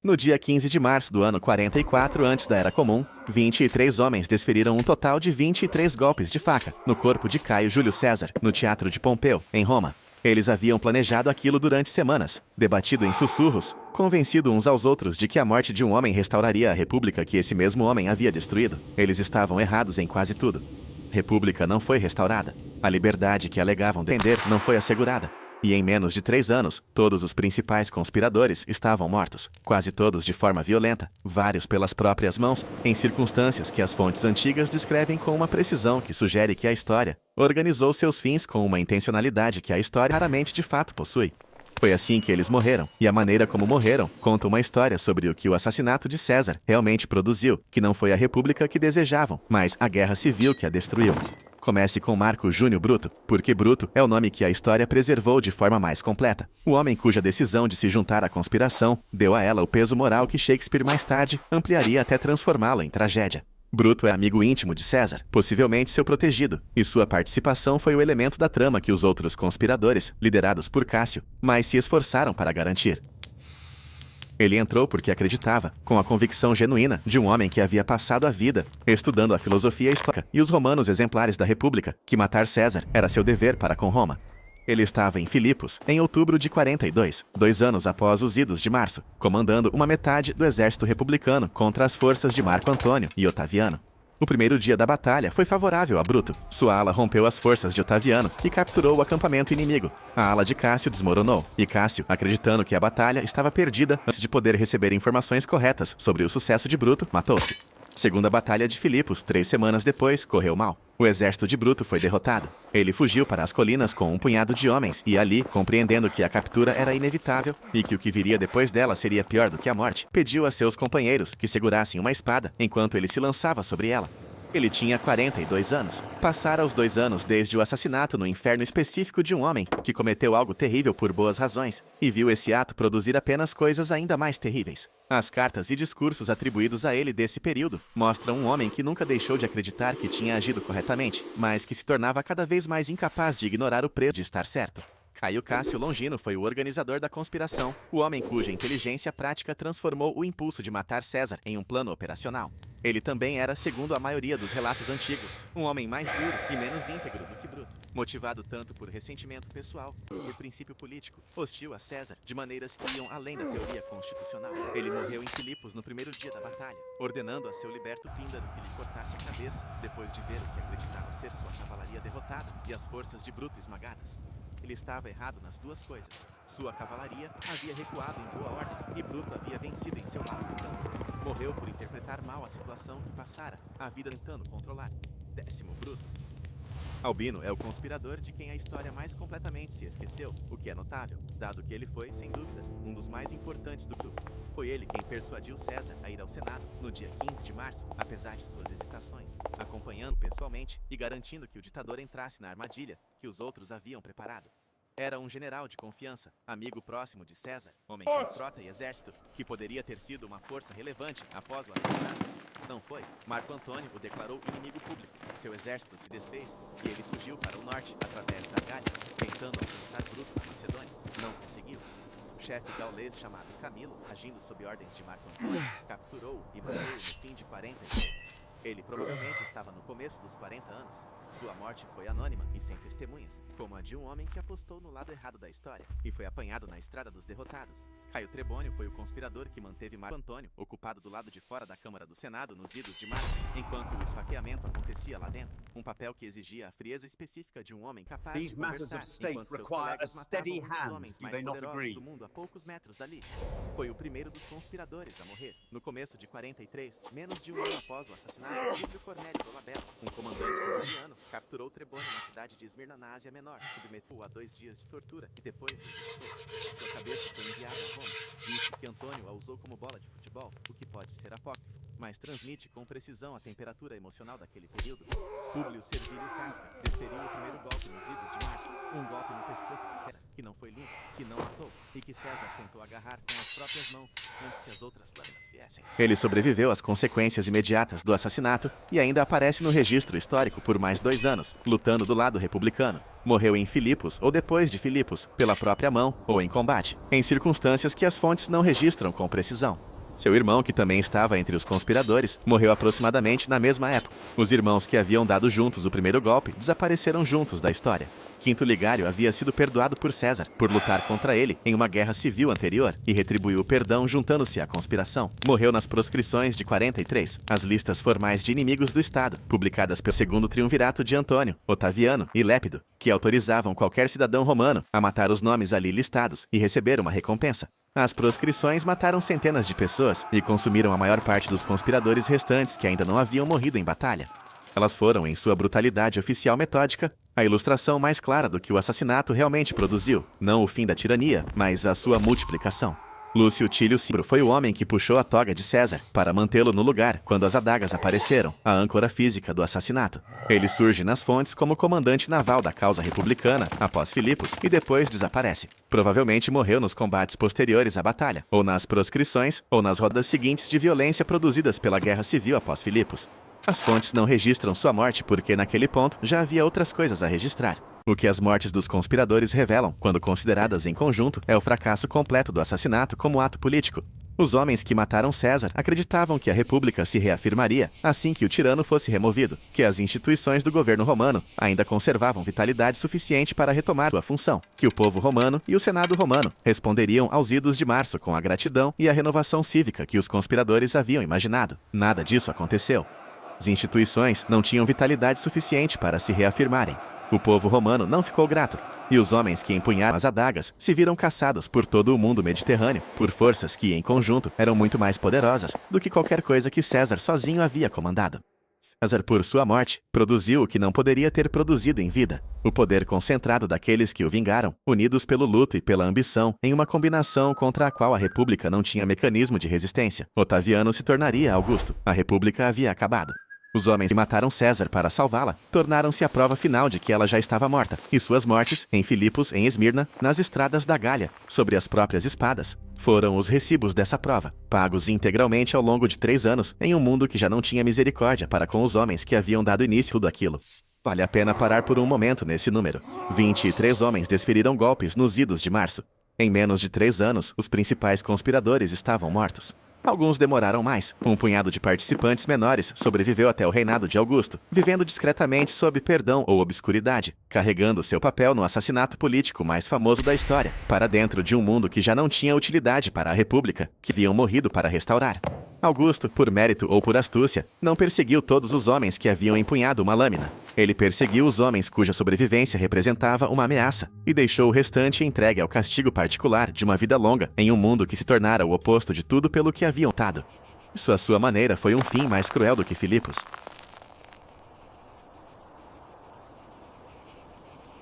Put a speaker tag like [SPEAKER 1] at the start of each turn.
[SPEAKER 1] No dia 15 de março do ano 44 antes da Era Comum, 23 homens desferiram um total de 23 golpes de faca no corpo de Caio Júlio César, no Teatro de Pompeu, em Roma. Eles haviam planejado aquilo durante semanas, debatido em sussurros, convencido uns aos outros de que a morte de um homem restauraria a república que esse mesmo homem havia destruído. Eles estavam errados em quase tudo. República não foi restaurada. A liberdade que alegavam defender não foi assegurada. E em menos de 3 anos, todos os principais conspiradores estavam mortos, quase todos de forma violenta, vários pelas próprias mãos, em circunstâncias que as fontes antigas descrevem com uma precisão que sugere que a história organizou seus fins com uma intencionalidade que a história raramente de fato possui. Foi assim que eles morreram, e a maneira como morreram conta uma história sobre o que o assassinato de César realmente produziu, que não foi a república que desejavam, mas a guerra civil que a destruiu. Comece com Marco Júnior Bruto, porque Bruto é o nome que a história preservou de forma mais completa. O homem cuja decisão de se juntar à conspiração deu a ela o peso moral que Shakespeare mais tarde ampliaria até transformá-la em tragédia. Bruto é amigo íntimo de César, possivelmente seu protegido, e sua participação foi o elemento da trama que os outros conspiradores, liderados por Cássio, mais se esforçaram para garantir. Ele entrou porque acreditava, com a convicção genuína de um homem que havia passado a vida estudando a filosofia estoica e os romanos exemplares da República, que matar César era seu dever para com Roma. Ele estava em Filipos, em outubro de 42, 2 anos após os idos de março, comandando uma metade do exército republicano contra as forças de Marco Antônio e Otaviano. O primeiro dia da batalha foi favorável a Bruto. Sua ala rompeu as forças de Otaviano e capturou o acampamento inimigo. A ala de Cássio desmoronou, e Cássio, acreditando que a batalha estava perdida antes de poder receber informações corretas sobre o sucesso de Bruto, matou-se. Segunda batalha de Filipos, 3 semanas depois, correu mal. O exército de Bruto foi derrotado. Ele fugiu para as colinas com um punhado de homens e ali, compreendendo que a captura era inevitável e que o que viria depois dela seria pior do que a morte, pediu a seus companheiros que segurassem uma espada enquanto ele se lançava sobre ela. Ele tinha 42 anos. Passara os 2 anos desde o assassinato no inferno específico de um homem que cometeu algo terrível por boas razões e viu esse ato produzir apenas coisas ainda mais terríveis. As cartas e discursos atribuídos a ele desse período mostram um homem que nunca deixou de acreditar que tinha agido corretamente, mas que se tornava cada vez mais incapaz de ignorar o preço de estar certo. Caio Cássio Longino foi o organizador da conspiração, o homem cuja inteligência prática transformou o impulso de matar César em um plano operacional. Ele também era, segundo a maioria dos relatos antigos, um homem mais duro e menos íntegro do que Bruto, motivado tanto por ressentimento pessoal como por princípio político, hostil a César de maneiras que iam além da teoria constitucional. Ele morreu em Filipos no primeiro dia da batalha, ordenando a seu liberto Píndaro que lhe cortasse a cabeça, depois de ver o que acreditava ser sua cavalaria derrotada e as forças de Bruto esmagadas. Ele estava errado nas duas coisas. Sua cavalaria havia recuado em boa ordem e Bruto havia vencido em seu lado do campo. Morreu por interpretar mal a situação que passara, a vida tentando controlar. 10º Bruto. Albino é o conspirador de quem a história mais completamente se esqueceu, o que é notável, dado que ele foi, sem dúvida, um dos mais importantes do grupo. Foi ele quem persuadiu César a ir ao Senado no dia 15 de março, apesar de suas hesitações, acompanhando pessoalmente e garantindo que o ditador entrasse na armadilha que os outros haviam preparado. Era um general de confiança, amigo próximo de César, homem com frota e exército, que poderia ter sido uma força relevante após o assassinato. Não foi. Marco Antônio o declarou inimigo público. Seu exército se desfez e ele fugiu para o norte através da Gália, tentando alcançar Bruto na Macedônia. Não conseguiu. O chefe gaulês chamado Camilo, agindo sob ordens de Marco Antônio, capturou-o e matou-o no fim de 43. Ele provavelmente estava no começo dos 40 anos. Sua morte foi anônima e sem testemunhas, como a de um homem que apostou no lado errado da história e foi apanhado na estrada dos derrotados. Caio Trebônio foi o conspirador que manteve Marco Antônio ocupado do lado de fora da Câmara do Senado nos idos de março, enquanto o esfaqueamento acontecia lá dentro. Um papel que exigia a frieza específica de um homem capaz de conversar, enquanto seus colegas matavam um dos homens mais poderosos do mundo a poucos metros dali. Foi o primeiro dos conspiradores a morrer. No começo de 43, menos de um ano após o assassinato, Públio Cornélio Dolabella, um comandante cesariano, capturou Trebônio na cidade de Esmirna, na Ásia Menor, submeteu-o a 2 dias de tortura e depois o executou. Sua cabeça foi enviada a Roma. Disse que Antônio a usou como bola de futebol, o que pode ser apócrifo, mas transmite com precisão a temperatura emocional daquele período. Públio Servilio Casca desferiu o primeiro golpe nos idos de março, um golpe no pescoço de César, que não foi limpo, que não matou, e que César tentou agarrar com as próprias mãos antes que as outras lâminas viessem. Ele sobreviveu às consequências imediatas do assassinato e ainda aparece no registro histórico por mais 2 anos, lutando do lado republicano. Morreu em Filipos ou depois de Filipos, pela própria mão ou em combate, em circunstâncias que as fontes não registram com precisão. Seu irmão, que também estava entre os conspiradores, morreu aproximadamente na mesma época. Os irmãos que haviam dado juntos o primeiro golpe desapareceram juntos da história. Quinto Ligário havia sido perdoado por César por lutar contra ele em uma guerra civil anterior e retribuiu o perdão juntando-se à conspiração. Morreu nas proscrições de 43, as listas formais de inimigos do Estado, publicadas pelo segundo triunvirato de Antônio, Otaviano e Lépido, que autorizavam qualquer cidadão romano a matar os nomes ali listados e receber uma recompensa. As proscrições mataram centenas de pessoas e consumiram a maior parte dos conspiradores restantes que ainda não haviam morrido em batalha. Elas foram, em sua brutalidade oficial metódica, a ilustração mais clara do que o assassinato realmente produziu, não o fim da tirania, mas a sua multiplicação. Lúcio Tílio Cibro foi o homem que puxou a toga de César para mantê-lo no lugar quando as adagas apareceram, a âncora física do assassinato. Ele surge nas fontes como comandante naval da causa republicana após Filipos e depois desaparece. Provavelmente morreu nos combates posteriores à batalha, ou nas proscrições, ou nas rodas seguintes de violência produzidas pela guerra civil após Filipos. As fontes não registram sua morte porque naquele ponto já havia outras coisas a registrar. O que as mortes dos conspiradores revelam, quando consideradas em conjunto, é o fracasso completo do assassinato como ato político. Os homens que mataram César acreditavam que a república se reafirmaria assim que o tirano fosse removido, que as instituições do governo romano ainda conservavam vitalidade suficiente para retomar sua função, que o povo romano e o Senado romano responderiam aos idos de março com a gratidão e a renovação cívica que os conspiradores haviam imaginado. Nada disso aconteceu. As instituições não tinham vitalidade suficiente para se reafirmarem. O povo romano não ficou grato, e os homens que empunharam as adagas se viram caçados por todo o mundo mediterrâneo, por forças que, em conjunto, eram muito mais poderosas do que qualquer coisa que César sozinho havia comandado. César, por sua morte, produziu o que não poderia ter produzido em vida: o poder concentrado daqueles que o vingaram, unidos pelo luto e pela ambição, em uma combinação contra a qual a República não tinha mecanismo de resistência. Otaviano se tornaria Augusto. A República havia acabado. Os homens que mataram César para salvá-la tornaram-se a prova final de que ela já estava morta, e suas mortes, em Filipos, em Esmirna, nas estradas da Gália, sobre as próprias espadas, foram os recibos dessa prova, pagos integralmente ao longo de 3 anos, em um mundo que já não tinha misericórdia para com os homens que haviam dado início a tudo aquilo. Vale a pena parar por um momento nesse número. 23 homens desferiram golpes nos idos de março. Em menos de 3 anos, os principais conspiradores estavam mortos. Alguns demoraram mais. Um punhado de participantes menores sobreviveu até o reinado de Augusto, vivendo discretamente sob perdão ou obscuridade, carregando seu papel no assassinato político mais famoso da história, para dentro de um mundo que já não tinha utilidade para a República, que haviam morrido para restaurar. Augusto, por mérito ou por astúcia, não perseguiu todos os homens que haviam empunhado uma lâmina. Ele perseguiu os homens cuja sobrevivência representava uma ameaça e deixou o restante entregue ao castigo particular de uma vida longa em um mundo que se tornara o oposto de tudo pelo que haviam lutado. Isso, à sua maneira, foi um fim mais cruel do que Filipos.